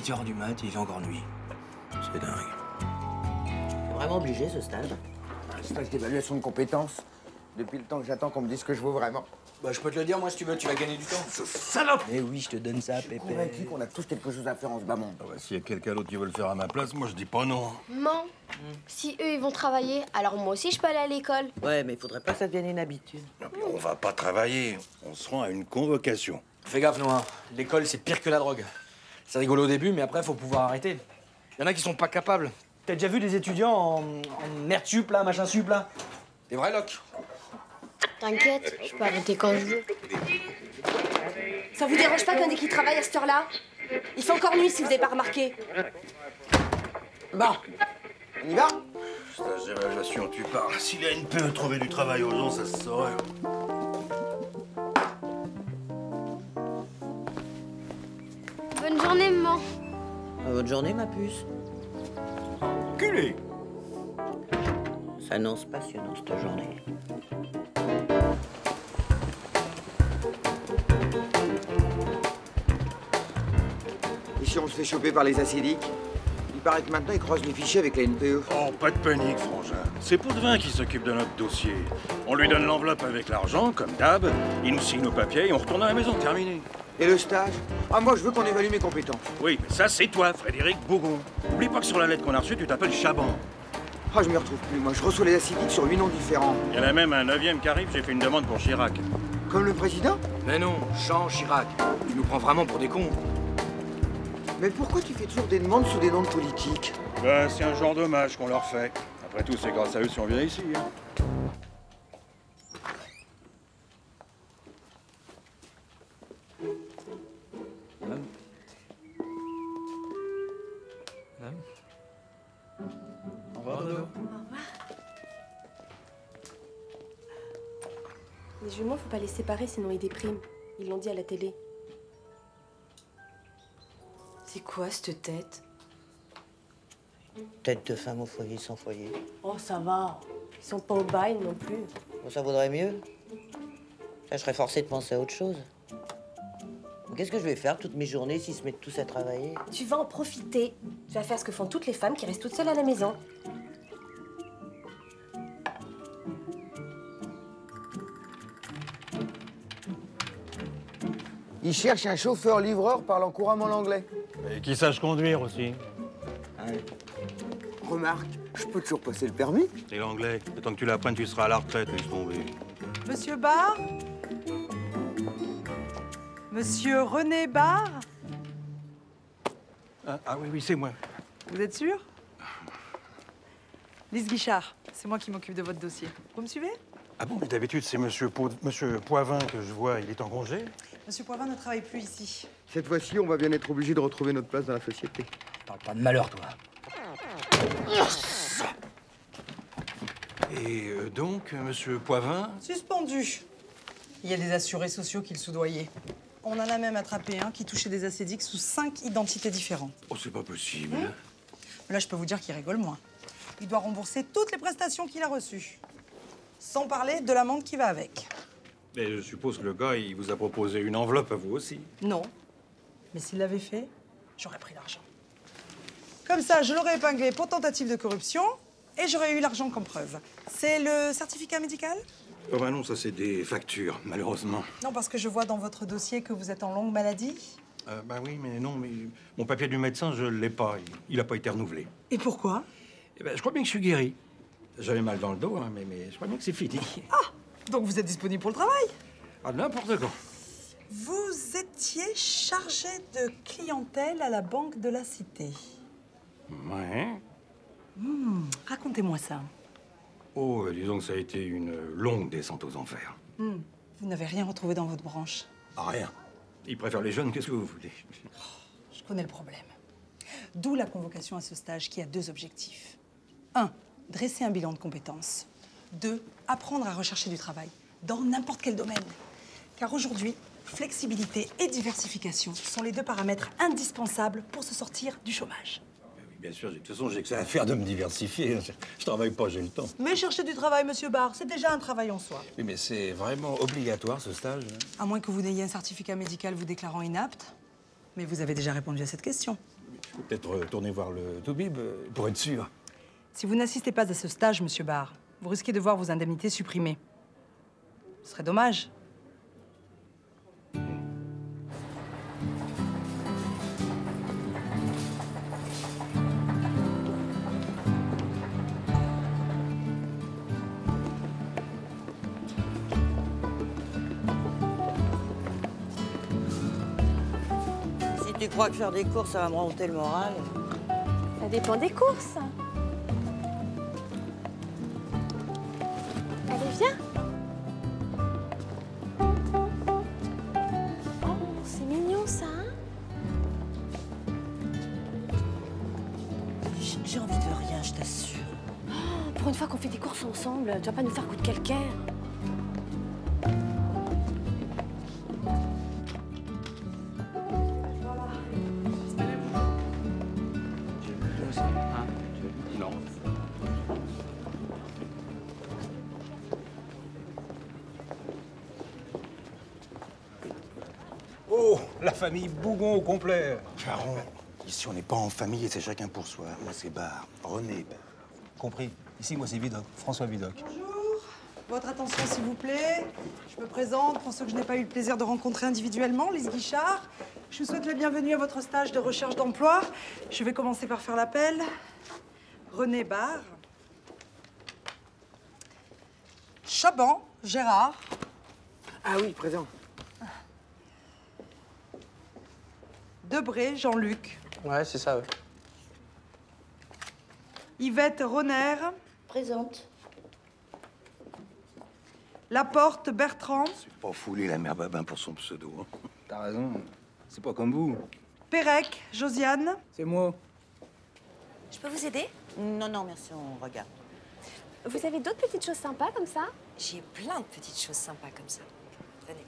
8 h du mat et il fait encore nuit. C'est dingue. C'est vraiment obligé, ce stage? Un stage d'évaluation de compétences. Depuis le temps que j'attends qu'on me dise ce que je vaux vraiment. Bah, je peux te le dire, moi, si tu veux, tu vas gagner du temps. Salope! Eh oui, je te donne ça, Je suis Pépé. convaincu qu'on a tous quelque chose à faire en ce bas monde. Ah bah, s'il y a quelqu'un d'autre qui veut le faire à ma place, moi je dis pas non. Maman, si eux ils vont travailler, alors moi aussi je peux aller à l'école. Ouais, mais il faudrait pas que ça devienne une habitude. Non, mais on va pas travailler, on se rend à une convocation. Fais gaffe, Noah. L'école, c'est pire que la drogue. C'est rigolo au début, mais après, faut pouvoir arrêter. Y en a qui sont pas capables. T'as déjà vu des étudiants en merde sup, là, machin sup, là? Des vrais locs. T'inquiète, je peux arrêter quand je veux. Ça vous dérange pas qu'on ait qui travaille à cette heure-là? Il fait encore nuit si vous avez pas remarqué. Bon, on y va? Stage d'évaluation, tu parles. Si la NPE trouvait du travail aux gens, ça se saurait. Bonne journée, maman. Bonne journée, ma puce. Culé! Ça annonce passionnant, cette journée. Et si on se fait choper par les acidiques? Il paraît que maintenant, ils croisent les fichiers avec la NPE. Oh, pas de panique, frangin. C'est Potvin qui s'occupe de notre dossier. On lui donne l'enveloppe avec l'argent, comme d'hab. Il nous signe nos papiers et on retourne à la maison, terminé. Et le stage? Ah, moi, je veux qu'on évalue mes compétences. Oui, mais ça, c'est toi, Frédéric Bougon. Oublie pas que sur la lettre qu'on a reçue, tu t'appelles Chaban. Ah, je m'y retrouve plus. Moi, je reçois les acidiques sur 8 noms différents. Il y en a même un 9e qui arrive, j'ai fait une demande pour Chirac. Comme le président? Mais non, Jean Chirac. Tu nous prends vraiment pour des cons. Mais pourquoi tu fais toujours des demandes sous des noms de politiques? Bah, c'est un genre d'hommage qu'on leur fait. Après tout, c'est grâce à eux si on vient ici. Hein. Au revoir, Dodo. Les jumeaux, faut pas les séparer sinon ils dépriment. Ils l'ont dit à la télé. C'est quoi cette tête? Tête de femme au foyer sans foyer. Oh, ça va. Ils sont pas au bail non plus. Bon, ça vaudrait mieux. Là, je serais forcée de penser à autre chose. Mais qu'est-ce que je vais faire toutes mes journées s'ils se mettent tous à travailler? Tu vas en profiter. Tu vas faire ce que font toutes les femmes qui restent toutes seules à la maison. Ils cherchent un chauffeur-livreur parlant couramment l'anglais. Et qui sache conduire aussi. Remarque, je peux toujours passer le permis. C'est l'anglais. Le temps que tu l'apprennes, tu seras à la retraite, laisse tomber. Monsieur Barre? Monsieur René Barre? Ah oui, oui, c'est moi. Vous êtes sûr? Lise Guichard, c'est moi qui m'occupe de votre dossier. Vous me suivez? Ah bon, mais d'habitude, c'est monsieur Poivin que je vois. Il est en congé? Monsieur Poivin ne travaille plus ici. Cette fois-ci, on va bien être obligé de retrouver notre place dans la société. Parle pas de malheur, toi. Et donc, monsieur Poivin? Suspendu. Il y a des assurés sociaux qui le soudoyaient. On en a même attrapé un qui touchait des acédiques sous 5 identités différentes. Oh, c'est pas possible. Là, je peux vous dire qu'il rigole moins. Il doit rembourser toutes les prestations qu'il a reçues. Sans parler de l'amende qui va avec. Et je suppose que le gars, il vous a proposé une enveloppe à vous aussi. Non. Mais s'il l'avait fait, j'aurais pris l'argent. Comme ça, je l'aurais épinglé pour tentative de corruption et j'aurais eu l'argent comme preuve. C'est le certificat médical? Oh bah non, ça c'est des factures, malheureusement. Non, parce que je vois dans votre dossier que vous êtes en longue maladie. Bah oui, mais non, mais mon papier du médecin, je l'ai pas. Il a pas été renouvelé. Et pourquoi? Eh ben, je crois bien que je suis guéri. J'avais mal dans le dos, hein, mais je crois bien que c'est fini. Ah! Donc vous êtes disponible pour le travail? Ah, n'importe quand. Vous étiez chargé de clientèle à la Banque de la Cité. Ouais. Racontez-moi ça. Oh, disons que ça a été une longue descente aux enfers. Vous n'avez rien retrouvé dans votre branche. Ah, rien. Ils préfèrent les jeunes, qu'est-ce que vous voulez? Je connais le problème. D'où la convocation à ce stage qui a 2 objectifs. 1. Dresser un bilan de compétences. 2. Apprendre à rechercher du travail, dans n'importe quel domaine. Car aujourd'hui, flexibilité et diversification sont les 2 paramètres indispensables pour se sortir du chômage. Oui, bien sûr, de toute façon, j'ai que ça à faire de me diversifier. Je travaille pas, j'ai le temps. Mais chercher du travail, monsieur Barre, c'est déjà un travail en soi. Oui, mais c'est vraiment obligatoire, ce stage, hein. À moins que vous n'ayez un certificat médical vous déclarant inapte. Mais vous avez déjà répondu à cette question. Faut peut-être retourner voir le Toubib pour être sûr. Si vous n'assistez pas à ce stage, monsieur Barr, vous risquez de voir vos indemnités supprimées. Ce serait dommage. Si tu crois que faire des courses, ça va me remonter le moral. Ça dépend des courses. Allez, viens. Oh, c'est mignon, ça, hein? J'ai envie de rien, je t'assure. Oh, pour une fois qu'on fait des courses ensemble, tu vas pas nous faire coup de calcaire. Non. Oh, la famille Bougon au complet. Charon, ici on n'est pas en famille et c'est chacun pour soi. Moi c'est Barr, René Barr. Compris. Ici, moi, c'est Vidocq, François Vidocq. Bonjour. Votre attention, s'il vous plaît. Je me présente pour ceux que je n'ai pas eu le plaisir de rencontrer individuellement, Lise Guichard. Je vous souhaite la bienvenue à votre stage de recherche d'emploi. Je vais commencer par faire l'appel. René Barr. Chaban, Gérard. Ah oui, présent. Debré, Jean-Luc. Ouais, c'est ça, ouais. Yvette Roner. Présente. Laporte, Bertrand. C'est pas foulé la mère Babin pour son pseudo. Hein. T'as raison. C'est pas comme vous. Pérec, Josiane. C'est moi. Je peux vous aider? Non, non, merci, on regarde. Vous avez d'autres petites choses sympas comme ça? J'ai plein de petites choses sympas comme ça. Venez.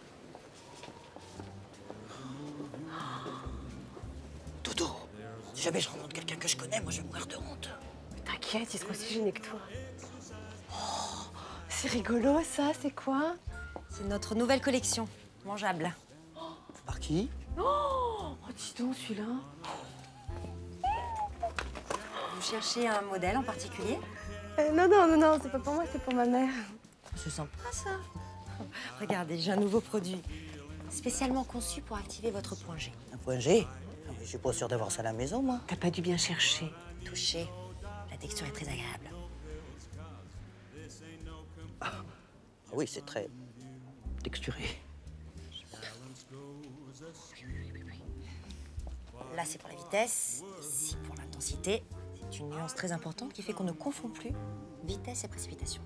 Dodo, si jamais je rencontre quelqu'un que je connais, moi je vais mourir de honte. T'inquiète, il sera aussi gêné que toi. Oh, c'est rigolo ça, c'est quoi? C'est notre nouvelle collection, mangeable. Par qui? Oh, dis donc celui-là. Vous cherchez un modèle en particulier? Non, c'est pas pour moi, c'est pour ma mère. C'est sympa ça. Regardez, j'ai un nouveau produit. Spécialement conçu pour activer votre point G. Un point G? Ah, mais je suis pas sûr d'avoir ça à la maison, moi. T'as pas dû bien chercher. Touchez. La texture est très agréable. Ah oui, c'est très texturé. Là, c'est pour la vitesse. Ici, pour l'intensité. C'est une nuance très importante qui fait qu'on ne confond plus vitesse et précipitation.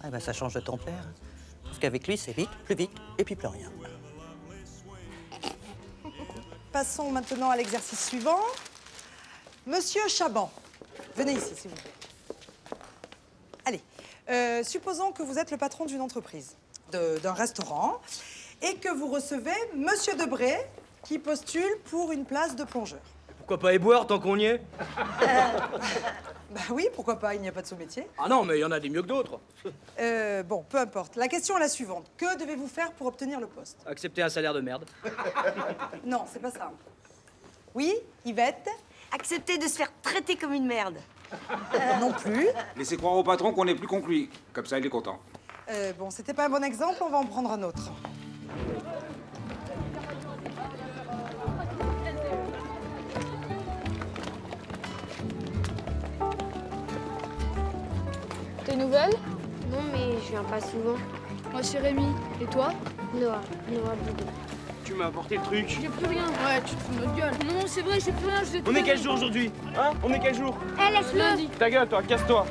Ah ben ça change de tempère. Parce qu'avec lui, c'est vite, plus vite, et puis plus rien. Passons maintenant à l'exercice suivant. Monsieur Chaban, venez ici, s'il vous plaît. Allez, supposons que vous êtes le patron d'une entreprise, d'un restaurant, et que vous recevez Monsieur Debré, qui postule pour une place de plongeur. Pourquoi pas éboueur tant qu'on y est? Bah oui, pourquoi pas, il n'y a pas de sous-métier. Ah non, mais il y en a des mieux que d'autres. Bon, peu importe. La question est la suivante. Que devez-vous faire pour obtenir le poste? Accepter un salaire de merde. Non, c'est pas ça. Oui, Yvette? Acceptez de se faire traiter comme une merde. Non plus. Laissez croire au patron qu'on n'est plus conclu. Comme ça, il est content. Bon, c'était pas un bon exemple, on va en prendre un autre. Tes nouvelles? Non, mais je viens pas souvent. Moi, c'est Rémi. Et toi? Noah Boudou. Tu m'as apporté le truc. J'ai plus rien. Ouais, tu te fous de notre gueule. Non, c'est vrai, j'ai plus rien. Je l'ai On est quel jour aujourd'hui? Hein? On est quel jour? Eh, laisse-le. Ta gueule, toi, casse-toi.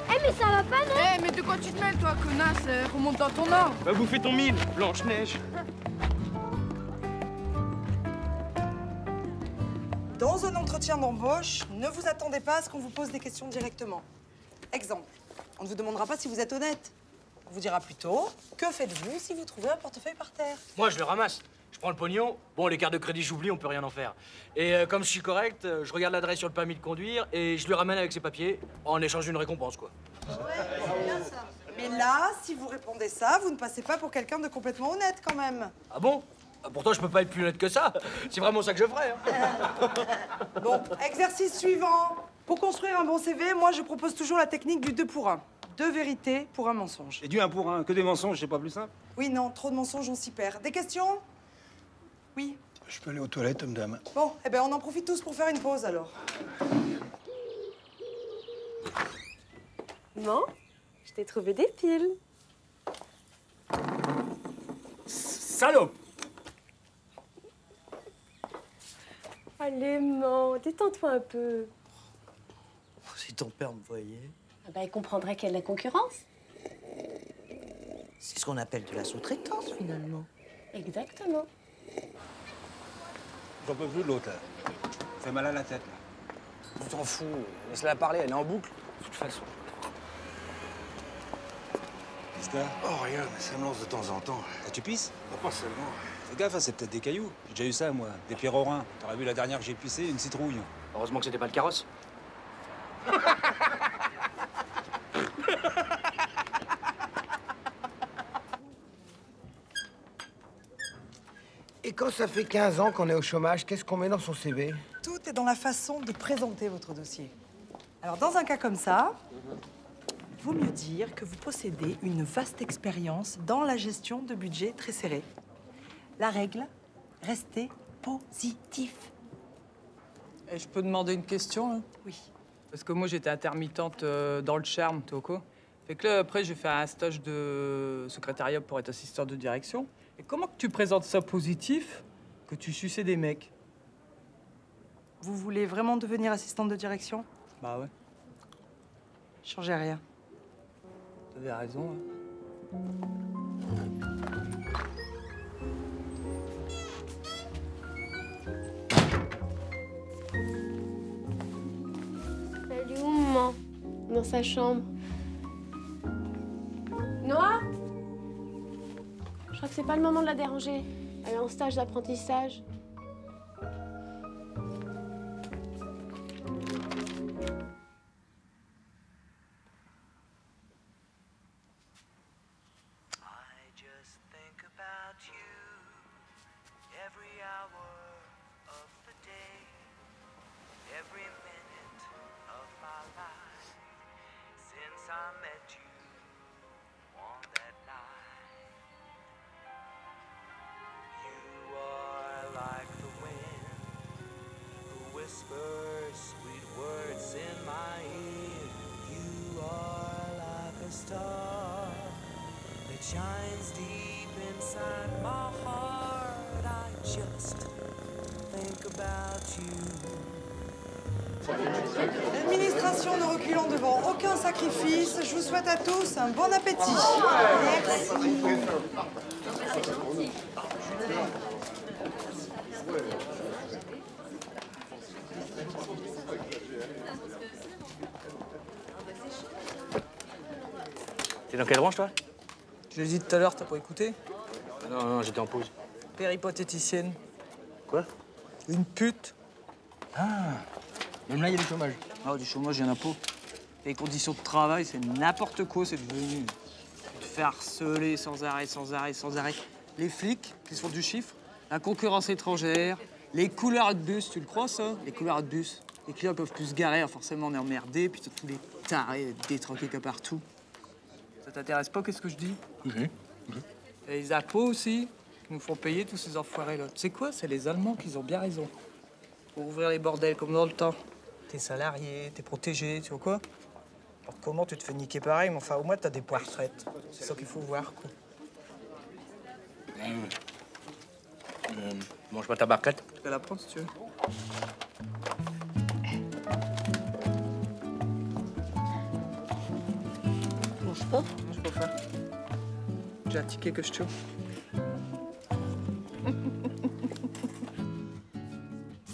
Eh, mais ça va pas, non? Eh, mais de quoi tu te mêles, toi, connasse? Remonte dans ton arbre. Va bouffer ton mille, Blanche-Neige. Dans un entretien d'embauche, ne vous attendez pas à ce qu'on vous pose des questions directement. Exemple, on ne vous demandera pas si vous êtes honnête. On vous dira plutôt, que faites-vous si vous trouvez un portefeuille par terre? Moi, je le ramasse. Je prends le pognon. Bon, les cartes de crédit, j'oublie, on peut rien en faire. Et comme je suis correct, je regarde l'adresse sur le permis de conduire et je lui ramène avec ses papiers en échange d'une récompense, quoi. Ouais, c'est bien ça. Mais là, si vous répondez ça, vous ne passez pas pour quelqu'un de complètement honnête, quand même. Ah bon? Pourtant, je peux pas être plus honnête que ça. C'est vraiment ça que je ferais. Hein. Bon, exercice suivant. Pour construire un bon CV, moi, je propose toujours la technique du 2 pour 1. 2 vérités pour un mensonge. Et du 1 pour 1, que des mensonges, c'est pas plus simple? Oui, non, trop de mensonges, on s'y perd. Des questions? Oui. Je peux aller aux toilettes, madame? Bon, eh ben, on en profite tous pour faire une pause, alors. Bon, je t'ai trouvé des piles. Salope! Allez, man, détends-toi un peu. Si ton père me voyait... Ah bah, il comprendrait qu'il y a de la concurrence. C'est ce qu'on appelle de la sous-traitance, finalement. Exactement. J'en peux plus de l'autre, là. Ça fait mal à la tête, là. Tu t'en fous. Laisse-la parler, elle est en boucle. De toute façon. Qu'est-ce que t'as? Oh, rien, mais ça me lance de temps en temps. Ah, tu pisses? Pas seulement. Fais gaffe, hein, c'est peut-être des cailloux. J'ai déjà eu ça, moi. Des pierres au rein. T'aurais vu la dernière que j'ai pissée, une citrouille. Heureusement que c'était pas le carrosse. Et quand ça fait 15 ans qu'on est au chômage, qu'est-ce qu'on met dans son CV? Tout est dans la façon de présenter votre dossier. Alors, dans un cas comme ça, il vaut mieux dire que vous possédez une vaste expérience dans la gestion de budget très serré. La règle, restez positif. Et je peux demander une question, là? Oui. Parce que moi, j'étais intermittente dans le charme, t'es au co. Fait que là, après, j'ai fait un stage de secrétariat pour être assistant de direction. Et comment que tu présentes ça positif que tu suçais des mecs? Vous voulez vraiment devenir assistante de direction? Bah ouais, Changez rien. t'avais raison. Hein. Elle est où, maman? Dans sa chambre. Noah? Je crois que c'est pas le moment de la déranger. Elle est en stage d'apprentissage. Shines deep inside my heart. I just think about you. L'administration ne reculant devant aucun sacrifice. Je vous souhaite à tous un bon appétit. Merci. T'es dans quelle branche, toi? Je l'ai dit tout à l'heure, t'as pas écouté? Non, j'étais en pause. Péripatéticienne. Quoi? Une pute. Ah, même là, il y a du chômage. Ah, du chômage, il y en a pas. Les conditions de travail, c'est n'importe quoi, c'est devenu. Tu te fais harceler sans arrêt, sans arrêt, sans arrêt. Les flics qui se font du chiffre, la concurrence étrangère, les couleurs de bus, tu le crois, ça? Les couleurs de bus. Les clients peuvent plus se garer, alors forcément, on est emmerdés, puis t'as tous les tarés détroqués comme partout. Ça t'intéresse pas, qu'est-ce que je dis? Et les impôts aussi, qui nous font payer tous ces enfoirés-là. Tu sais quoi? C'est les Allemands qui ont bien raison. Pour ouvrir les bordels comme dans le temps. T'es salarié, t'es protégé, tu vois quoi? Alors comment tu te fais niquer pareil? Mais enfin, au moins, t'as des points retraite. C'est ça qu'il faut voir, quoi. Mange pas ta barquette. Tu peux la prendre, si tu veux. Mange pas. Mange pas faim. J'ai un ticket que je tue.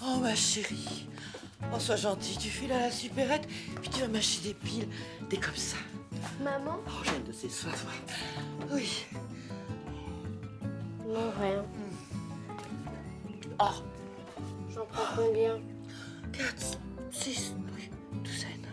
Oh, ma chérie. Oh, sois gentille, tu files à la supérette, puis tu vas m'acheter des piles, des comme ça. Maman? Oh, j'ai une de ces soifs. Oui. Non, rien. Oh, J'en prends combien? 4, 6, oui, douzaine.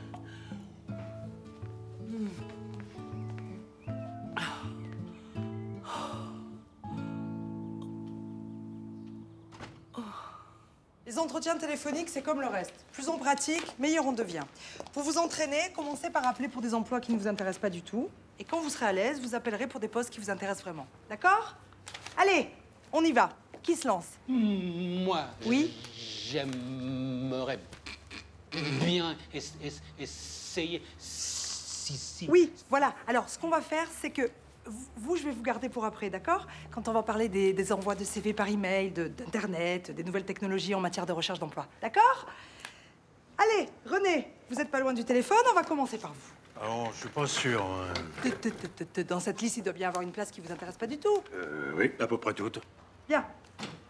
Les entretiens téléphoniques, c'est comme le reste. Plus on pratique, meilleur on devient. Pour vous entraîner, commencez par appeler pour des emplois qui ne vous intéressent pas du tout. Et quand vous serez à l'aise, vous appellerez pour des postes qui vous intéressent vraiment. D'accord? Allez, on y va. Qui se lance? Moi. Oui? J'aimerais bien essayer. Si. Oui, voilà. Alors, ce qu'on va faire, c'est que vous, je vais vous garder pour après, d'accord? Quand on va parler des envois de CV par email, d'Internet, des nouvelles technologies en matière de recherche d'emploi. D'accord? Allez, René, vous n'êtes pas loin du téléphone, on va commencer par vous. Ah non, je suis pas sûr. Dans cette liste, il doit bien y avoir une place qui vous intéresse pas du tout. Oui, à peu près toutes. Bien.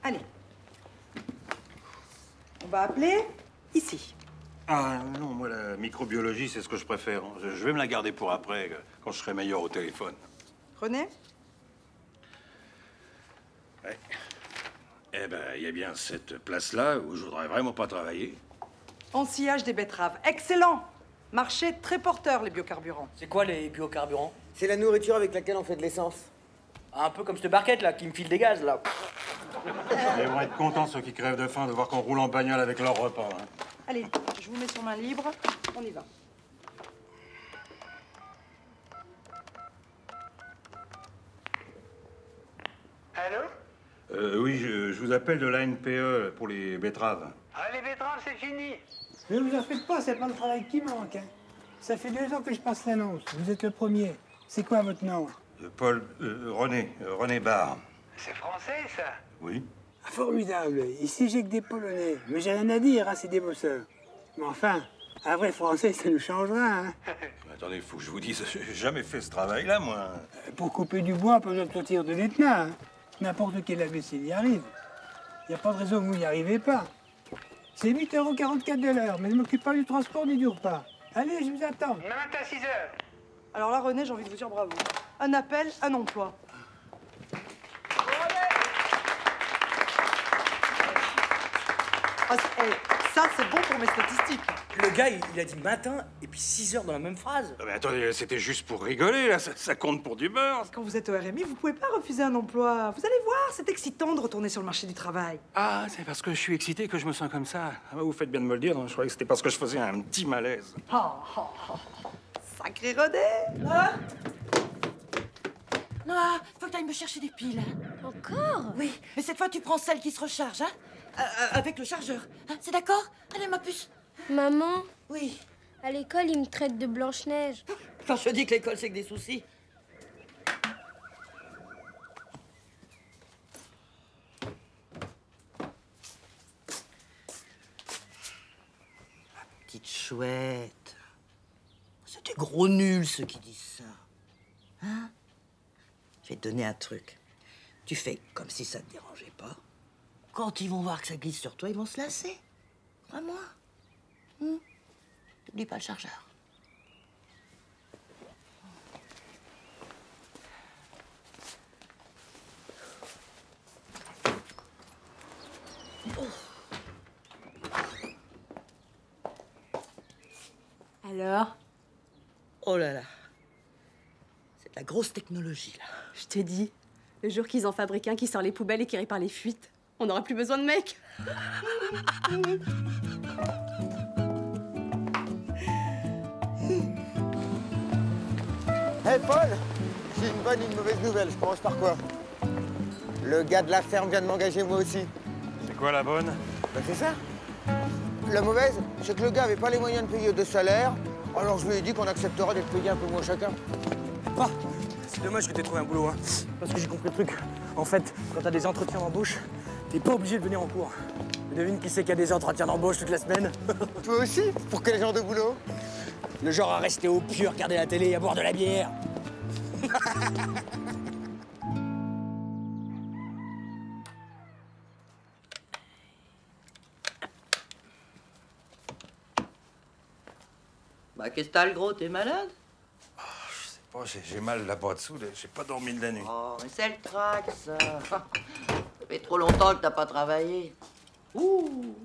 Allez. On va appeler ici. Ah non, moi, la microbiologie, c'est ce que je préfère. Je vais me la garder pour après, quand je serai meilleur au téléphone. René? Ouais. Eh ben, il y a bien cette place-là où je voudrais vraiment pas travailler. Ensilage des betteraves. Excellent! Marché très porteur, les biocarburants. C'est quoi les biocarburants? C'est la nourriture avec laquelle on fait de l'essence. Un peu comme cette barquette là qui me file des gaz là. Ils vont être contents, ceux qui crèvent de faim, de voir qu'on roule en bagnole avec leur repas. Hein. Allez, je vous mets sur main libre. On y va. Allô? Oui, je vous appelle de l'ANPE pour les betteraves. Ah, les betteraves, c'est fini. Ne vous en faites pas, c'est pas le travail qui manque. Hein. Ça fait 2 ans que je passe l'annonce. Vous êtes le premier. C'est quoi votre nom? René Barre. C'est français, ça? Oui. Ah, formidable. Ici, j'ai que des Polonais. Mais j'ai rien à dire, hein, c'est des bosseurs. Mais enfin, un vrai Français, ça nous changera. Hein. Attendez, faut que je vous dise, j'ai jamais fait ce travail-là, moi. Pour couper du bois, pas besoin de sortir de l'Etna. Hein. N'importe quel imbécile y arrive. Il n'y a pas de raison que vous n'y arrivez pas. C'est 8,44 € de l'heure, mais je ne m'occupe pas du transport ni du repas. Allez, je vous attends. Demain matin à 6 h. Alors là, René, j'ai envie de vous dire bravo. Un appel, un emploi. Ah, ça, c'est bon pour mes statistiques. Le gars, il a dit matin et puis 6 heures dans la même phrase. Mais attendez, c'était juste pour rigoler, là. Ça compte pour du beurre. Quand vous êtes au RMI, vous pouvez pas refuser un emploi. Vous allez voir, c'est excitant de retourner sur le marché du travail. Ah, c'est parce que je suis excité que je me sens comme ça. Ah, vous faites bien de me le dire. Je croyais que c'était parce que je faisais un petit malaise. Sacré René. Noah, faut que t'ailles me chercher des piles. Encore? Oui, mais cette fois, tu prends celle qui se recharge, hein? Avec le chargeur. Hein, c'est d'accord? Allez, ma puce. Maman? Oui. À l'école, ils me traitent de Blanche-Neige. Quand je te dis que l'école, c'est que des soucis. Petite chouette. C'est des gros nuls, ceux qui disent ça. Hein? Je vais te donner un truc. Tu fais comme si ça te dérangeait pas. Quand ils vont voir que ça glisse sur toi, ils vont se lasser. Crois-moi. N'oublie pas le chargeur. Alors? Oh là là. C'est de la grosse technologie, là. Je te dis, le jour qu'ils en fabriquent un qui sort les poubelles et qui répare les fuites, on n'aura plus besoin de mecs. Hey Paul, j'ai une bonne et une mauvaise nouvelle. Je commence par quoi? Le gars de la ferme vient de m'engager moi aussi. C'est quoi la bonne? Ben c'est ça. La mauvaise, c'est que le gars avait pas les moyens de payer de salaire. Alors je lui ai dit qu'on accepterait d'être payé un peu moins chacun. Ah, c'est dommage que t'aies trouvé un boulot, hein. Parce que j'ai compris le truc. En fait, quand t'as des entretiens d'embauche, t'es pas obligé de venir en cours. Devine qui c'est qui a des entretiens d'embauche toute la semaine? Toi aussi? Pour quel genre de boulot? Le genre à rester au pieu, regarder la télé et à boire de la bière. Bah, qu'est-ce que t'as, le gros? T'es malade? Je sais pas, j'ai mal là-bas dessous. J'ai pas dormi de la nuit. Oh, mais c'est le trac, ça. Ça fait trop longtemps que t'as pas travaillé. Ouh!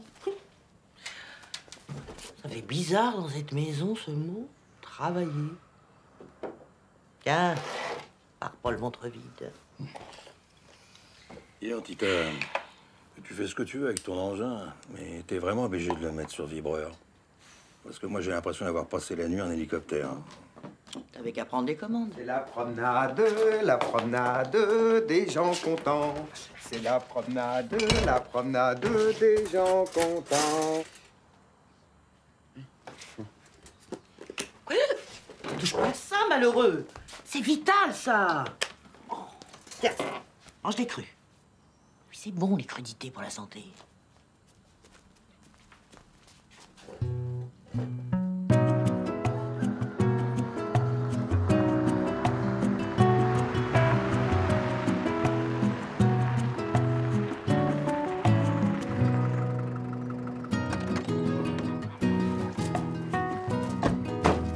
Ça fait bizarre dans cette maison, ce mot. Travailler. Tiens, pars pas le ventre vide. Hier, Tita, Tu fais ce que tu veux avec ton engin, mais t'es vraiment obligé de le mettre sur vibreur. Parce que moi, j'ai l'impression d'avoir passé la nuit en hélicoptère. T'avais qu'à prendre des commandes. C'est la promenade des gens contents. C'est la promenade des gens contents. Touche pas à ça, malheureux. C'est vital, ça. Oh. Tiens, mange des crues. C'est bon, les crudités pour la santé.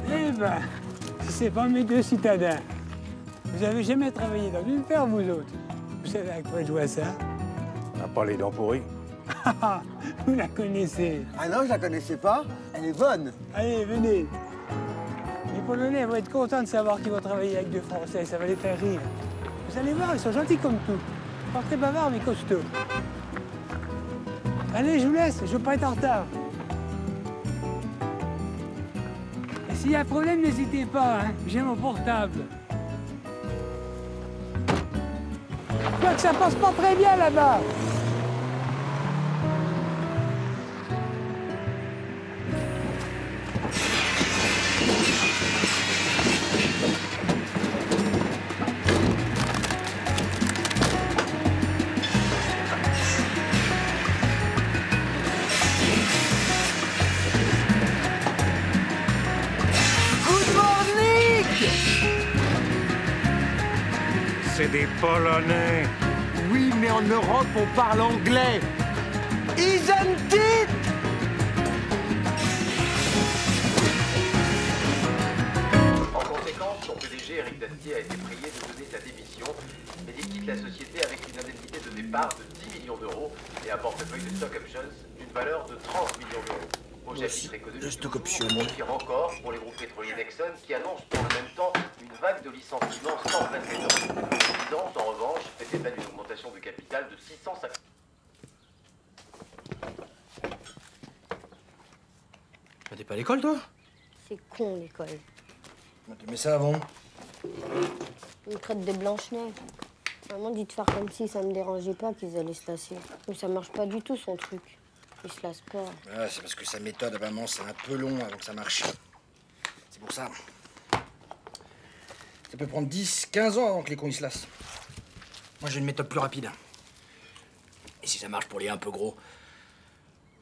Eh ben, si c'est pas mes deux citadins. Vous avez jamais travaillé dans une ferme, vous autres? Vous savez à quoi je vois ça? On n'a pas les dents pourries. Vous la connaissez. Ah non, je la connaissais pas. Elle est bonne. Allez, venez. Les Polonais vont être contents de savoir qu'ils vont travailler avec des Français. Ça va les faire rire. Vous allez voir, ils sont gentils comme tout. Pas très bavards, mais costauds. Allez, je vous laisse. Je veux pas être en retard. Et s'il y a un problème, n'hésitez pas. Hein. J'ai mon portable. Je vois que ça passe pas très bien là-bas. C'est des Polonais. Oui, mais en Europe, on parle anglais. Isn't it? En conséquence, son PDG, Eric Dastier, a été prié de donner sa démission, mais il quitte la société avec une indemnité de départ de 10 millions d'euros et un portefeuille de stock options d'une valeur de 30 millions d'euros. Au chapitre économique, le stock option. pire encore pour les groupes pétroliers Nexon qui annoncent pour le même temps une vague de licenciements sans précédent. L'Évidence, en revanche, fait état d'une augmentation de capital de 650. T'es pas à l'école, toi? C'est con, l'école. Tu mets ça avant. Ils me traitent de Blanche-Neige. Maman dit de faire comme si ça me dérangeait pas qu'ils allaient se lasser. Mais ça marche pas du tout, son truc. Ils se lassent pas. Ouais, c'est parce que sa méthode, à maman, c'est un peu long avant que ça marche. C'est pour ça. Ça peut prendre 10, 15 ans avant que les cons ils se lassent. Moi, j'ai une méthode plus rapide. Et si ça marche pour les un peu gros,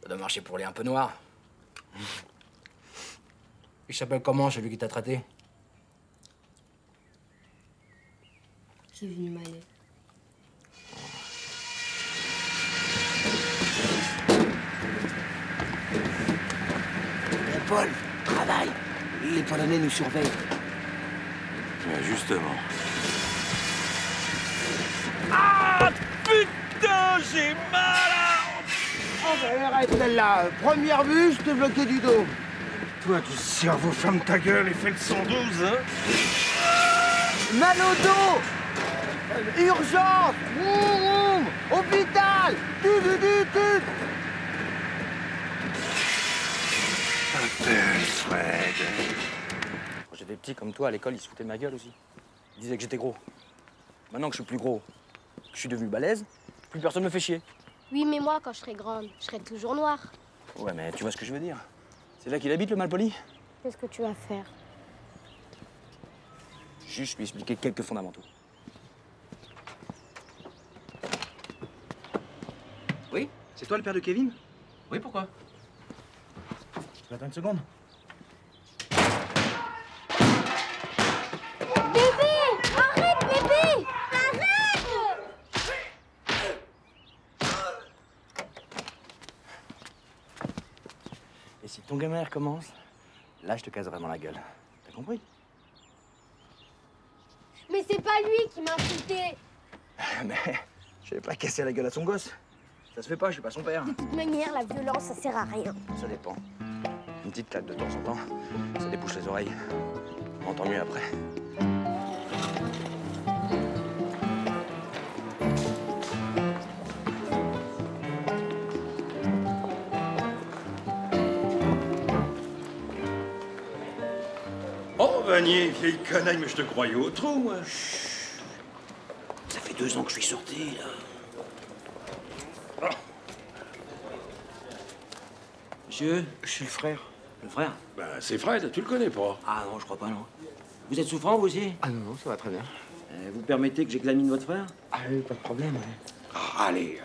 ça doit marcher pour les un peu noirs. Il s'appelle comment, celui qui t'a traité? Kevin Mallet. Paul, travaille. Les Polonais nous surveillent. Ouais, justement. Ah, putain, j'ai mal. Oh, ben, arrête celle-là. Première vue, je t'ai bloqué du dos. Toi, du cerveau, ferme ta gueule et fais le 112, hein? Mal au dos. Urgence. Hôpital. Tut. Appelle Fred. Quand j'étais petit comme toi, à l'école, ils se foutaient de ma gueule aussi. Ils disaient que j'étais gros. Maintenant que je suis plus gros, que je suis devenu balèze, plus personne me fait chier. Oui, mais moi, quand je serai grande, je serai toujours noire. Ouais, mais tu vois ce que je veux dire. C'est là qu'il habite, le malpoli. Qu'est-ce que tu vas faire? Juste lui expliquer quelques fondamentaux. Oui? C'est toi le père de Kevin? Oui, pourquoi? Tu vas attendre une seconde? Bébé! Arrête, bébé! Arrête! Et si ton gamin recommence, là, je te casse vraiment la gueule. T'as compris? Mais c'est pas lui qui m'a insulté. Mais je vais pas casser la gueule à son gosse. Ça se fait pas, je suis pas son père. De toute manière, la violence, ça sert à rien. Ça dépend. Une petite claque de temps en temps, ça débouche les oreilles. On entend mieux après. Vanier, vieille canaille, mais je te croyais au trou, moi. Ça fait 2 ans que je suis sorti, là. Monsieur, je suis le frère. Le frère? Bah, c'est Fred, tu le connais pas. Ah non, je crois pas, non. Vous êtes souffrant, vous aussi? Ah non, ça va très bien. Vous permettez que j'examine votre frère? Ah oui, pas de problème, ouais. Ah, allez.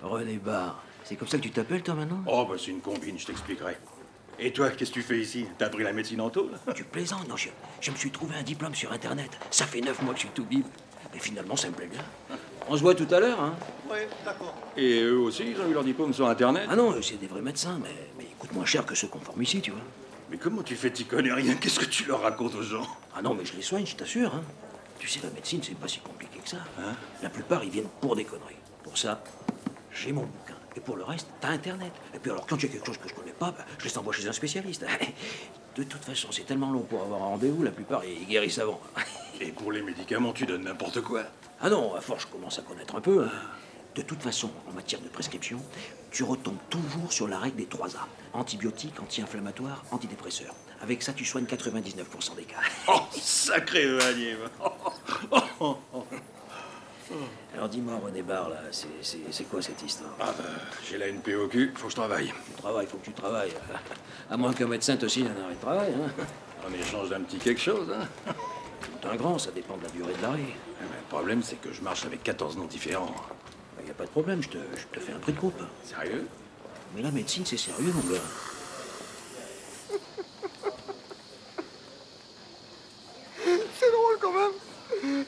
René Barre. C'est comme ça que tu t'appelles, toi, maintenant? Oh, bah, c'est une combine, je t'expliquerai. Et toi, qu'est-ce que tu fais ici? T'as appris la médecine en taux, là? Tu plaisantes? Non, je me suis trouvé un diplôme sur Internet. Ça fait 9 mois que je suis tout bib. Mais finalement, ça me plaît bien. On se voit tout à l'heure, hein? Ouais, d'accord. Et eux aussi, ils ont eu leur diplôme sur Internet? Ah non, c'est des vrais médecins, mais ils coûtent moins cher que ceux qu'on forme ici, tu vois. Mais comment tu fais? T'y connais rien. Qu'est-ce que tu leur racontes aux gens? Ah non, mais je les soigne, je t'assure, hein. Tu sais, la médecine, c'est pas si compliqué que ça. Hein? La plupart, ils viennent pour des conneries. Pour ça, j'ai mon bouquin. Et pour le reste, t'as Internet. Et puis alors, quand il y a quelque chose que je connais pas, bah, je les envoie chez un spécialiste. De toute façon, c'est tellement long pour avoir un rendez-vous, la plupart, ils guérissent avant. Et pour les médicaments, tu donnes n'importe quoi? Ah non, à force, je commence à connaître un peu. Hein. De toute façon, en matière de prescription, tu retombes toujours sur la règle des 3 A. Antibiotiques, anti-inflammatoires, antidépresseurs. Avec ça, tu soignes 99% des cas. Oh, sacré Vanier. Alors dis-moi, René Barre, là, c'est quoi cette histoire? Ah bah, j'ai la NP au cul, faut que je travaille. Faut que tu travailles. À moins qu'un médecin te signe un arrêt de travail, hein. En échange d'un petit quelque chose, hein. Tout un grand, ça dépend de la durée de l'arrêt. Le problème, c'est que je marche avec 14 noms différents. Y a pas de problème, je te fais un prix de groupe. Sérieux? Mais la médecine, c'est sérieux, mon gars. C'est drôle quand même.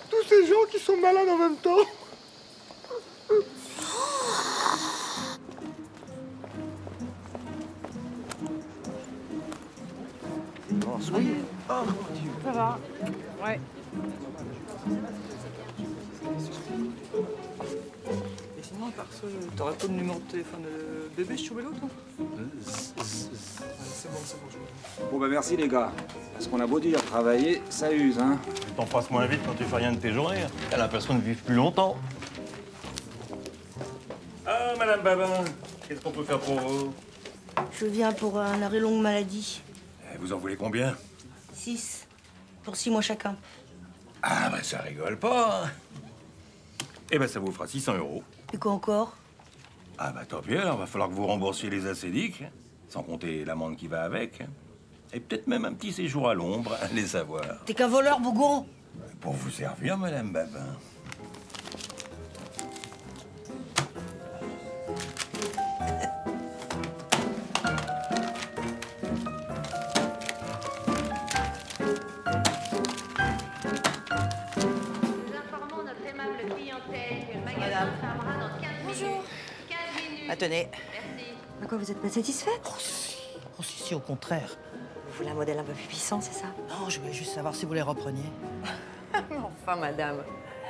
Tous ces gens qui sont malades en même temps. Oui. Oh mon Dieu. Ça va. Ouais. Et sinon, par ça, t'aurais pas le numéro de téléphone de bébé Choubelot, toi? C'est bon, je vois. Bon, bah merci les gars. Parce qu'on a beau dire travailler, ça use, hein. T'en passes moins vite quand tu fais rien de tes journées. T'as l'impression de vivre plus longtemps. Ah, Madame Babin, qu'est-ce qu'on peut faire pour vous? Je viens pour un arrêt longue maladie. Vous en voulez combien? 6. Pour 6 mois chacun. Ah, bah ça rigole pas. Eh ben, ça vous fera 600 €. Et quoi encore? Ah, bah tant pis, alors, va falloir que vous remboursiez les acédiques, sans compter l'amende qui va avec. Et peut-être même un petit séjour à l'ombre, allez savoir. T'es qu'un voleur, Bougon. Pour vous servir, Madame Babin. Tenez. À quoi, vous êtes pas satisfaite? Oh si, au contraire. Vous voulez un modèle un peu plus puissant, c'est ça? Non, je voulais juste savoir si vous les repreniez. Enfin, madame.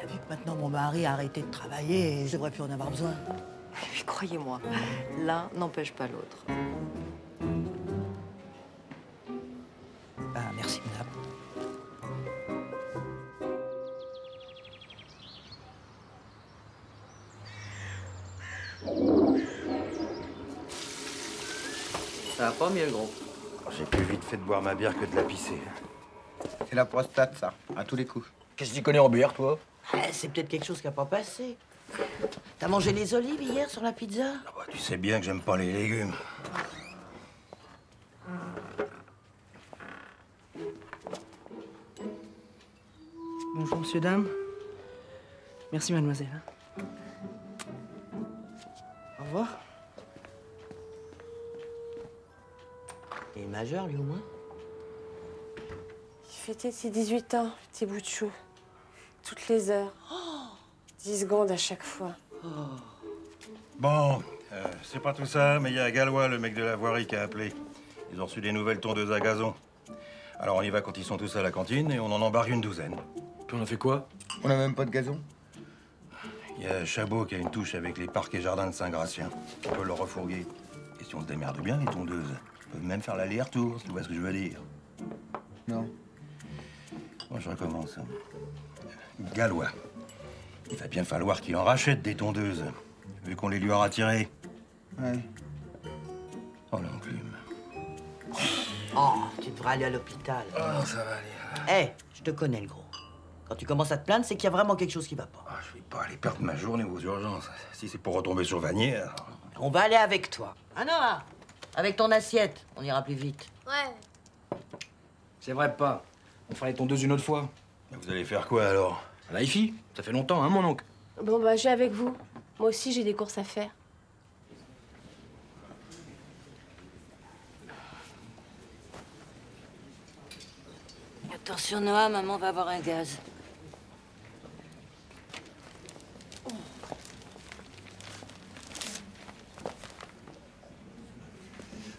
Vu que maintenant mon mari a arrêté de travailler, je devrais plus en avoir besoin. Puis croyez-moi, l'un n'empêche pas l'autre. Ah, merci, madame. Ça va pas mieux, gros. J'ai plus vite fait de boire ma bière que de la pisser. C'est la prostate, ça, à tous les coups. Qu'est-ce que tu connais en bière, toi? C'est peut-être quelque chose qui n'a pas passé. T'as mangé les olives hier sur la pizza? Ah bah, tu sais bien que j'aime pas les légumes. Bonjour, monsieur, dame. Merci, mademoiselle. Au revoir. Il est majeur, lui, au moins? Il fêtait ses 18 ans, petit bout de chou. Toutes les heures. 10 secondes à chaque fois. Bon, c'est pas tout ça, mais il y a Gallois, le mec de la voirie, qui a appelé. Ils ont reçu des nouvelles tondeuses à gazon. Alors on y va quand ils sont tous à la cantine et on en embarque une douzaine. Puis on a fait quoi? On a même pas de gazon. Il y a Chabot qui a une touche avec les parcs et jardins de Saint-Gratien. On peut le refourguer. Et si on se démerde bien, les tondeuses peuvent même faire l'aller-retour, si tu vois ce que je veux dire. Non. Bon, je recommence. Gallois. Il va bien falloir qu'il en rachète des tondeuses, vu qu'on les lui aura tirées. Ouais. Oh, l'enclume. Oh, tu devrais aller à l'hôpital. Oh, ça va Eh, aller. je te connais, le gros. Quand tu commences à te plaindre, c'est qu'il y a vraiment quelque chose qui va pas. Ah, je vais pas aller perdre ma journée aux urgences. Si c'est pour retomber sur Vanier, alors... On va aller avec toi. Ah non, avec ton assiette, on ira plus vite. Ouais. C'est vrai pas. On fera les tondeuses une autre fois. Vous allez faire quoi, alors? À la hi-fi. Ça fait longtemps, hein, mon oncle? Bon, bah, je vais avec vous. Moi aussi, j'ai des courses à faire. Attention, Noah, maman va avoir un gaz.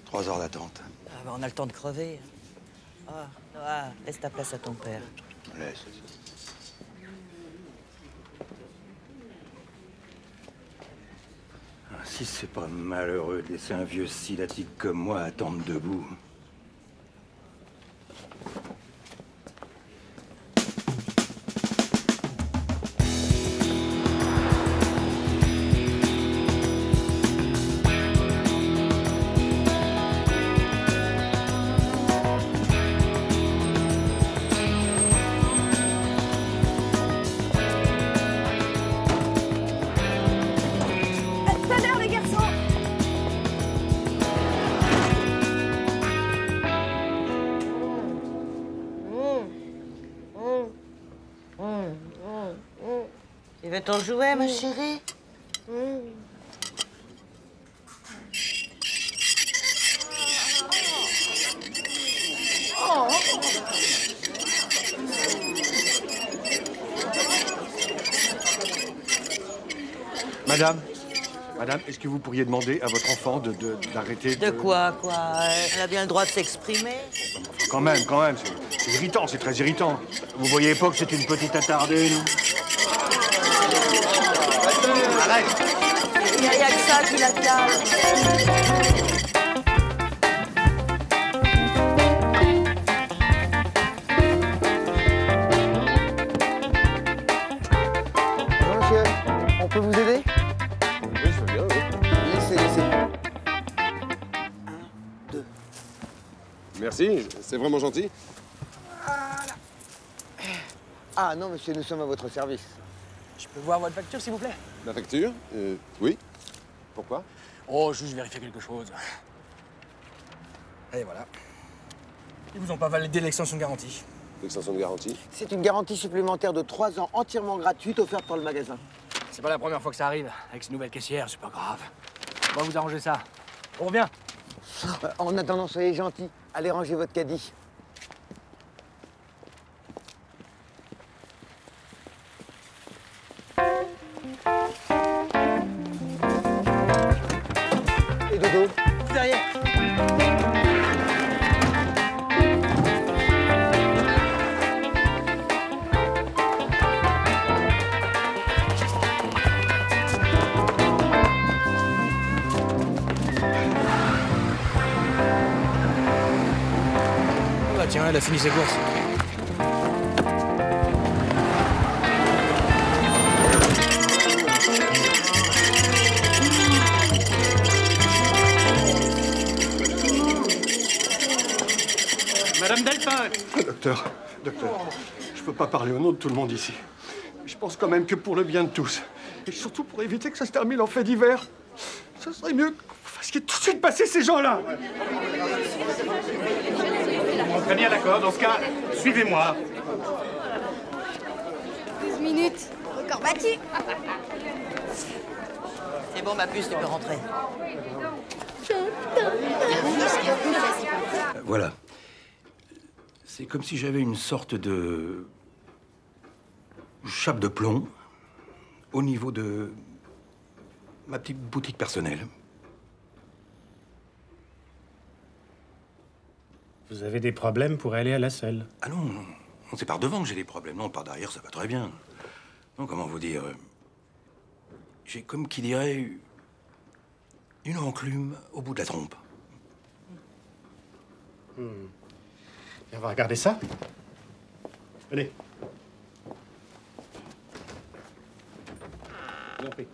3 heures d'attente. Ah, bah, on a le temps de crever. Ah, Noah, laisse ta place à ton père. Laisse. Ah, si c'est pas malheureux de laisser un vieux scyllatique comme moi attendre debout. Tu veux ton jouet, ma chérie? Madame, est-ce que vous pourriez demander à votre enfant d'arrêter de... De quoi? Elle a bien le droit de s'exprimer. Quand même, c'est irritant, c'est très irritant. Vous voyez pas que c'est une petite attardée, non? Arrête! Il n'y a que ça qui la calme. Bonjour, monsieur. On peut vous aider? Oui, je veux bien, oui. Laissez. Merci, c'est vraiment gentil. Ah non, monsieur, nous sommes à votre service. Je peux voir votre facture, s'il vous plaît? La facture? Oui. Pourquoi? Oh, juste vérifier quelque chose. Et voilà. Ils vous ont pas validé l'extension de garantie. L'extension de garantie? C'est une garantie supplémentaire de 3 ans entièrement gratuite offerte par le magasin. C'est pas la première fois que ça arrive. Avec ces nouvelles caissières, c'est pas grave. On va vous arranger ça. On revient. En attendant, soyez gentils. Allez ranger votre caddie. Et Dodo? Derrière. Ah bah tiens, elle a fini ses courses. Madame Delphin! Docteur, je peux pas parler au nom de tout le monde ici. Je pense quand même que pour le bien de tous, et surtout pour éviter que ça se termine en fait divers, ce serait mieux que vous fassiez tout de suite passer ces gens-là. Très bien, d'accord. Dans ce cas, suivez-moi. 12 minutes. Encore battu. C'est bon, ma puce, tu peux rentrer. Voilà. C'est comme si j'avais une sorte de chape de plomb au niveau de ma petite boutique personnelle. Vous avez des problèmes pour aller à la selle? Ah non, c'est par devant que j'ai des problèmes. Non, par derrière, ça va très bien. Non, comment vous dire? J'ai comme qui dirait une enclume au bout de la trompe. On va regarder ça. Venez. Je vous en prie.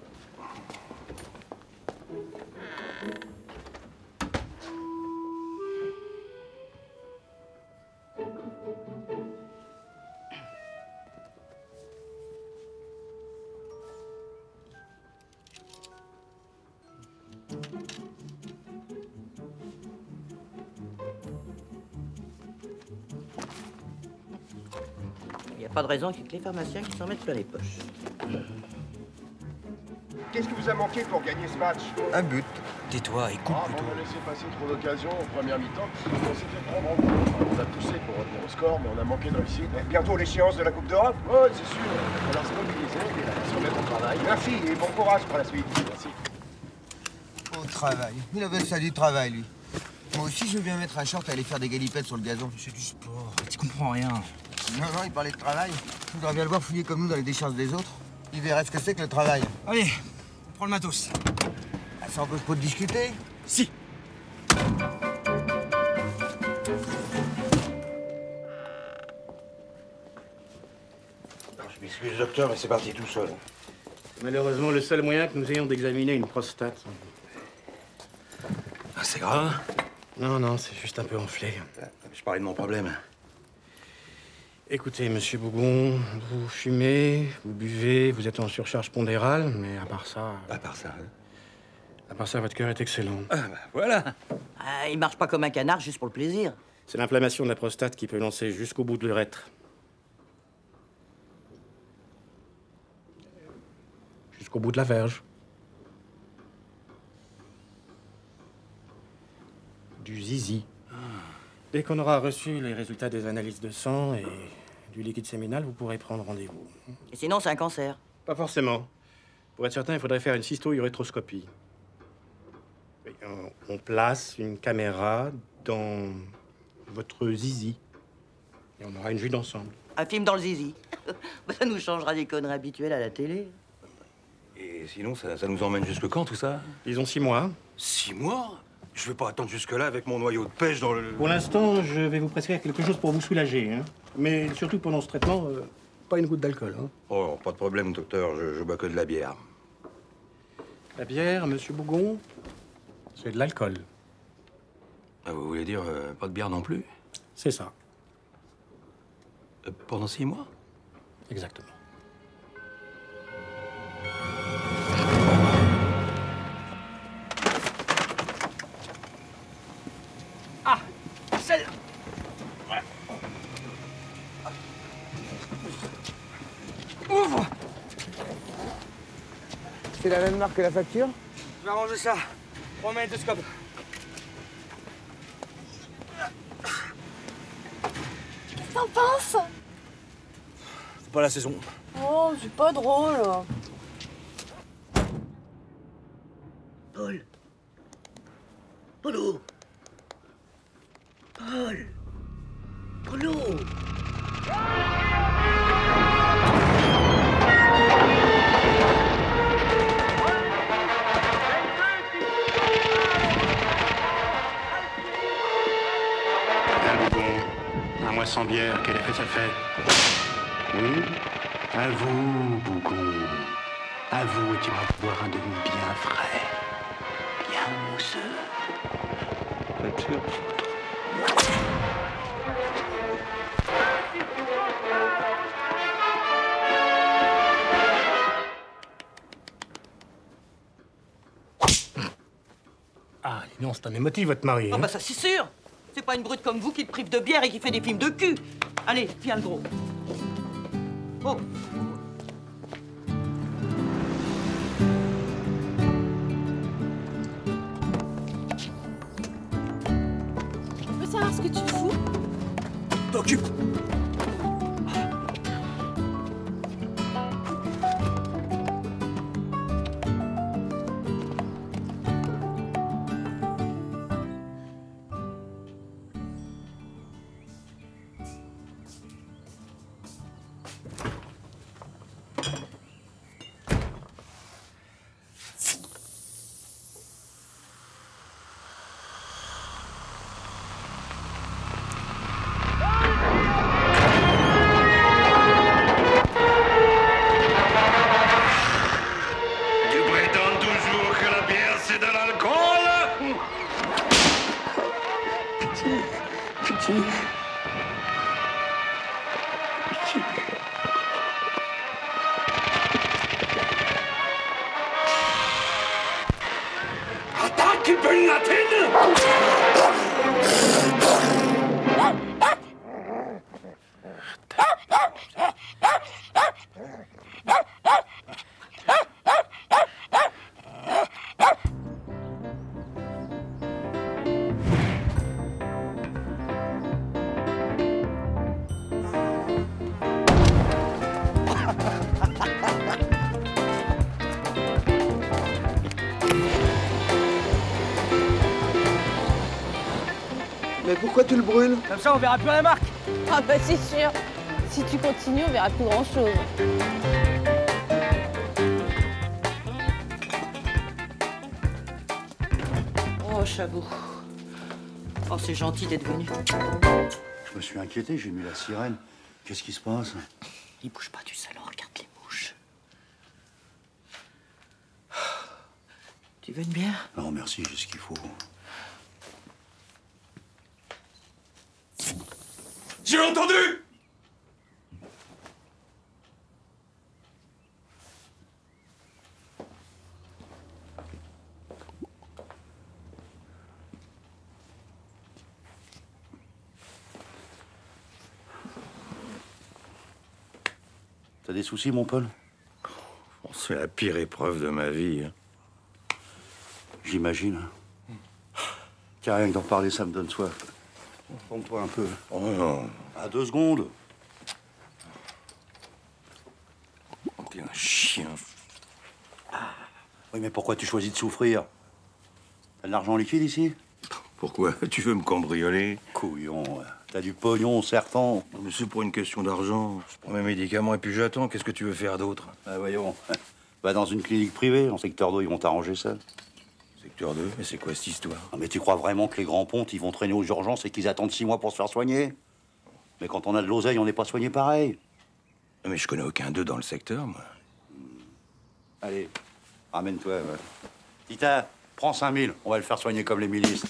a pas de raison qu'il y ait que les pharmaciens qui s'en mettent plein les poches. Qu'est-ce qui vous a manqué pour gagner ce match? Un but. Tais-toi et coupe plutôt. On a laissé passer trop d'occasions en première mi-temps. On s'est fait prendre en compte. On a poussé pour revenir au score, mais on a manqué de réussite. Bientôt l'échéance de la Coupe d'Europe? Oh, c'est sûr. Il va falloir se mobiliser et se remettre au travail. Merci et bon courage pour la suite. Merci. Au travail. Il avait ça du travail, lui. Moi aussi, je veux bien mettre un short et aller faire des galipettes sur le gazon. C'est du sport. Tu comprends rien. Non, il parlait de travail. Je voudrais bien le voir fouiller comme nous dans les décharges des autres. Il verrait ce que c'est que le travail. Allez, on prend le matos. Ah, ça empêche pas de discuter? Si. Je m'excuse, docteur, mais c'est parti tout seul. Malheureusement, le seul moyen que nous ayons d'examiner une prostate. Ah, c'est grave? Non, c'est juste un peu enflé. Je parlais de mon problème. Écoutez, monsieur Bougon, vous fumez, vous buvez, vous êtes en surcharge pondérale, mais à part ça... À part ça, hein? À part ça, votre cœur est excellent. Ah, bah, voilà. Ah, il marche pas comme un canard juste pour le plaisir. C'est l'inflammation de la prostate qui peut lancer jusqu'au bout de l'urètre. Jusqu'au bout de la verge. Du zizi. Dès qu'on aura reçu les résultats des analyses de sang et du liquide séminal, vous pourrez prendre rendez-vous. Et sinon, c'est un cancer. Pas forcément. Pour être certain, il faudrait faire une cysto-urétroscopie. On place une caméra dans votre zizi. Et on aura une vue d'ensemble. Un film dans le zizi. Ça nous changera des conneries habituelles à la télé. Et sinon, ça nous emmène jusque quand, tout ça? Disons 6 mois. 6 mois? Je vais pas attendre jusque-là avec mon noyau de pêche dans le... Pour l'instant, je vais vous prescrire quelque chose pour vous soulager. Hein. Mais surtout pendant ce traitement, pas une goutte d'alcool. Hein. Oh, pas de problème, docteur. Je bois que de la bière. La bière, monsieur Bougon, c'est de l'alcool. Ah, vous voulez dire pas de bière non plus? C'est ça. Pendant 6 mois? Exactement. Ah, celle-là. Ouvre. C'est la même marque que la facture? Je vais arranger ça. Prends ma magnétoscope. Qu'est-ce que t'en penses? C'est pas la saison. Oh, c'est pas drôle. Paul. Polo. Paul. Polo. Un mois sans bière, quel effet ça fait? À vous, Bougon. À vous, et tu vas boire un demi bien frais. Bien mousseux. Ah, non, c'est un émotif, votre mari. Ah hein. bah ça, c'est sûr. C'est pas une brute comme vous qui te prive de bière et qui fait des films de cul. Allez, viens le gros. Oh. Je peux savoir ce que tu fous? T'occupe. Attaque, Ben Laden! Mais pourquoi tu le brûles? Comme ça, on verra plus la marque. Ah bah c'est sûr. Si tu continues, on verra plus grand-chose. Oh, Chabot. Oh, c'est gentil d'être venu. Je me suis inquiété, j'ai mis la sirène. Qu'est-ce qui se passe? Il bouge pas du salon, regarde les mouches. Tu veux une bière? Non, merci, j'ai ce qu'il faut. J'ai entendu! T'as des soucis, mon Paul? C'est la pire épreuve de ma vie. Hein. J'imagine. Tiens, rien que d'en parler, ça me donne soif. Pompe-toi un peu. Oh non. À 2 secondes. T'es un chien. Oui, mais pourquoi tu choisis de souffrir? T'as de l'argent liquide ici? Pourquoi? Tu veux me cambrioler? Couillon, t'as du pognon, certain. Mais c'est pour une question d'argent. Je prends mes médicaments et puis j'attends. Qu'est-ce que tu veux faire d'autre? Ah, voyons. Va dans une clinique privée, en secteur 2, ils vont t'arranger ça. Secteur 2? Mais c'est quoi cette histoire? Ah, mais tu crois vraiment que les grands pontes, ils vont traîner aux urgences et qu'ils attendent 6 mois pour se faire soigner? Mais quand on a de l'oseille, on n'est pas soigné pareil. Mais je connais aucun 2 dans le secteur, moi. Allez, ramène-toi. Ouais. Tita, prends 5000, on va le faire soigner comme les milices.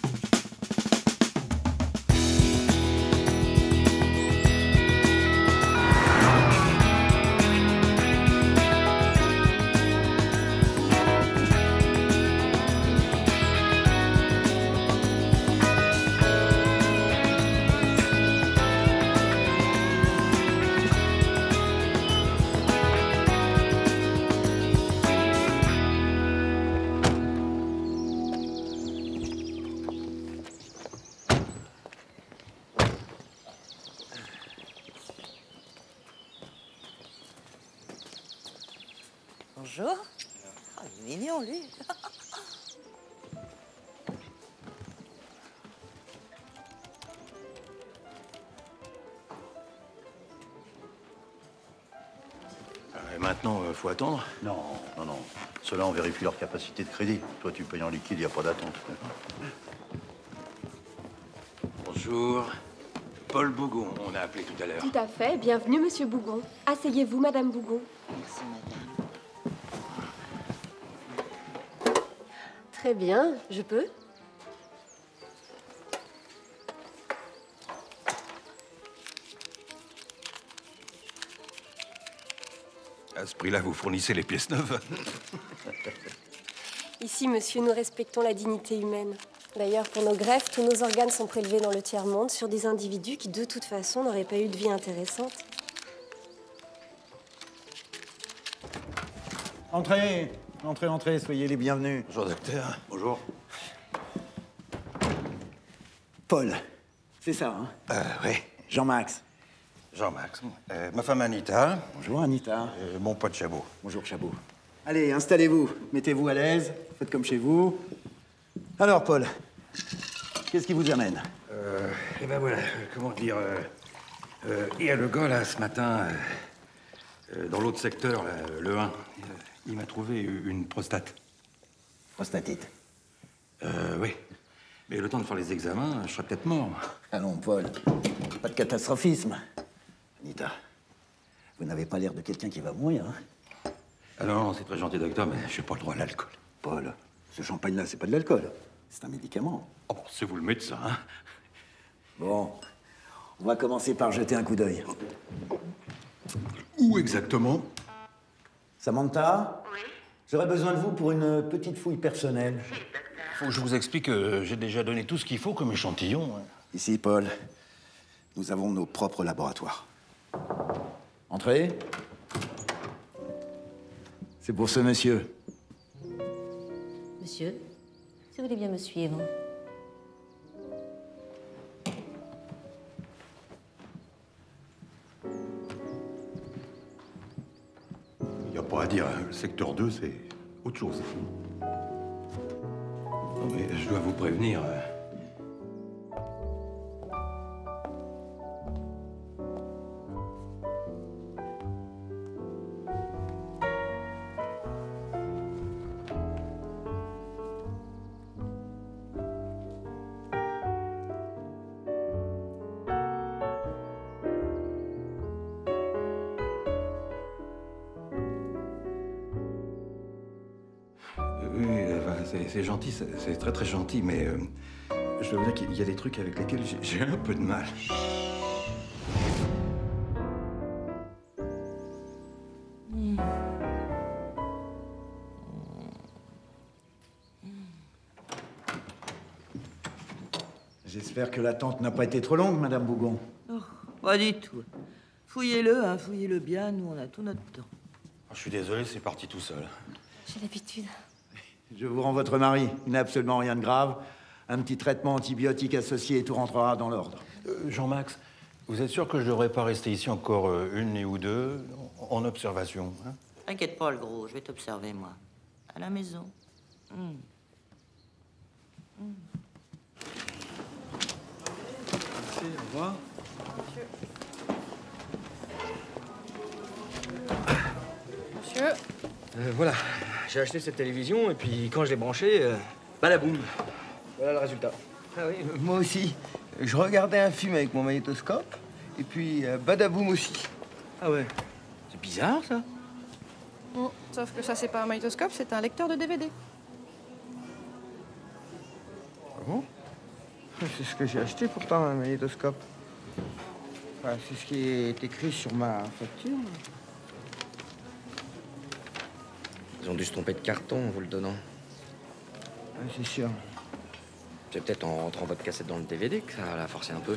Bonjour. Oh, il est mignon, lui. Et maintenant, faut attendre? Non, non, non. Ceux-là, on vérifie leur capacité de crédit. Toi, tu payes en liquide, il n'y a pas d'attente. Bonjour. Paul Bougon, on a appelé tout à l'heure. Tout à fait. Bienvenue, Monsieur Bougon. Asseyez-vous, Madame Bougon. Merci, madame. Très bien. Je peux? À ce prix-là, vous fournissez les pièces neuves? Ici, monsieur, nous respectons la dignité humaine. D'ailleurs, pour nos greffes, tous nos organes sont prélevés dans le tiers-monde sur des individus qui, de toute façon, n'auraient pas eu de vie intéressante. Entrez, entrez, entrez, soyez les bienvenus. Bonjour, docteur. Bonjour. Paul, c'est ça, hein? Oui. Jean-Max. Jean-Max. Ma femme Anita. Bonjour, Anita. Mon pote Chabot. Bonjour, Chabot. Allez, installez-vous. Mettez-vous à l'aise. Faites comme chez vous. Alors, Paul, qu'est-ce qui vous amène? Eh ben voilà, comment dire... il y a le gars, là, ce matin, dans l'autre secteur, là, le 1. Il m'a trouvé une prostate. Prostatite? Oui. Mais le temps de faire les examens, je serais peut-être mort. Allons, Paul, pas de catastrophisme. Anita, vous n'avez pas l'air de quelqu'un qui va mourir, hein? Ah non, c'est très gentil, docteur, mais je n'ai pas le droit à l'alcool. Paul, ce champagne-là, c'est pas de l'alcool. C'est un médicament. Oh, bon, c'est vous le médecin, hein? Bon, on va commencer par jeter un coup d'œil. Où exactement? Samantha? Oui? J'aurais besoin de vous pour une petite fouille personnelle. Faut que je vous explique que j'ai déjà donné tout ce qu'il faut comme échantillon. Hein. Ici, Paul, nous avons nos propres laboratoires. Entrez. C'est pour ce monsieur. Monsieur, si vous voulez bien me suivre. Il n'y a pas à dire, hein. Le secteur 2, c'est autre chose. Non, mais je dois vous prévenir. Oui, c'est gentil, c'est très très gentil, mais je dois vous dire qu'il y a des trucs avec lesquels j'ai un peu de mal. J'espère que l'attente n'a pas été trop longue, Madame Bougon. Oh, pas du tout. Fouillez-le, hein, fouillez-le bien, nous on a tout notre temps. Je suis désolé, c'est parti tout seul. J'ai l'habitude. Je vous rends votre mari. Il n'a absolument rien de grave. Un petit traitement antibiotique associé et tout rentrera dans l'ordre. Jean-Max, vous êtes sûr que je ne devrais pas rester ici encore une nuit ou deux, en observation, hein? T'inquiète pas, le gros, je vais t'observer, moi. À la maison. Merci, au revoir. Monsieur. Voilà, j'ai acheté cette télévision et puis quand je l'ai branchée, balaboum. Voilà le résultat. Ah oui, moi aussi. Je regardais un film avec mon magnétoscope et puis badaboum aussi. Ah ouais. C'est bizarre ça. Sauf que ça, c'est pas un magnétoscope, c'est un lecteur de DVD. Ah bon? C'est ce que j'ai acheté pourtant, un magnétoscope. Enfin, c'est ce qui est écrit sur ma facture. Ils ont dû se tromper de carton en vous le donnant. Ah, c'est sûr. C'est peut-être en rentrant votre cassette dans le DVD que ça l'a forcé un peu.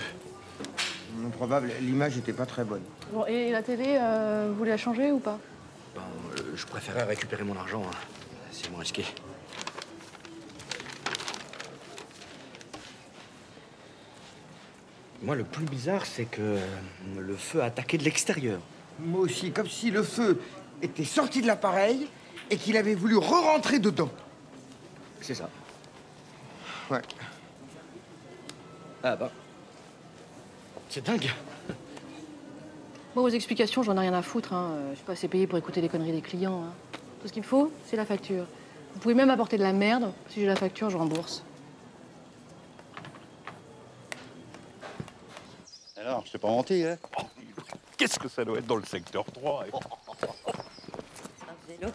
Non probable, l'image était pas très bonne. Bon, et la télé, vous voulez la changer ou pas? Ben, je préférais récupérer mon argent. Hein. C'est moins risqué. Moi, le plus bizarre, c'est que le feu a attaqué de l'extérieur. Moi aussi, comme si le feu était sorti de l'appareil et qu'il avait voulu re-rentrer dedans. C'est ça. Ouais. Ah bah. C'est dingue. Moi, vos explications, j'en ai rien à foutre. Hein. Je suis pas assez payée pour écouter les conneries des clients. Hein. Tout ce qu'il me faut, c'est la facture. Vous pouvez même apporter de la merde. Si j'ai la facture, je rembourse. Alors, je t'ai pas menti, hein? Qu'est-ce que ça doit être dans le secteur 3? Un vélo,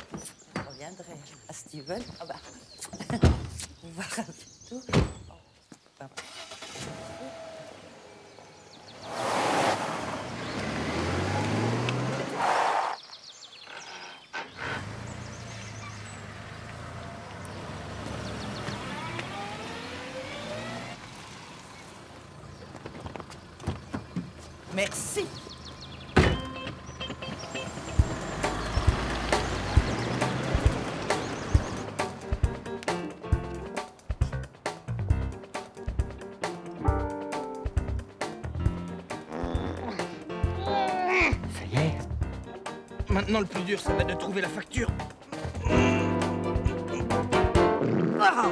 on reviendrait à Steven. Ah bah, voir un petit tout. Merci. Ça y est. Maintenant, le plus dur, ça va être de trouver la facture. Ah!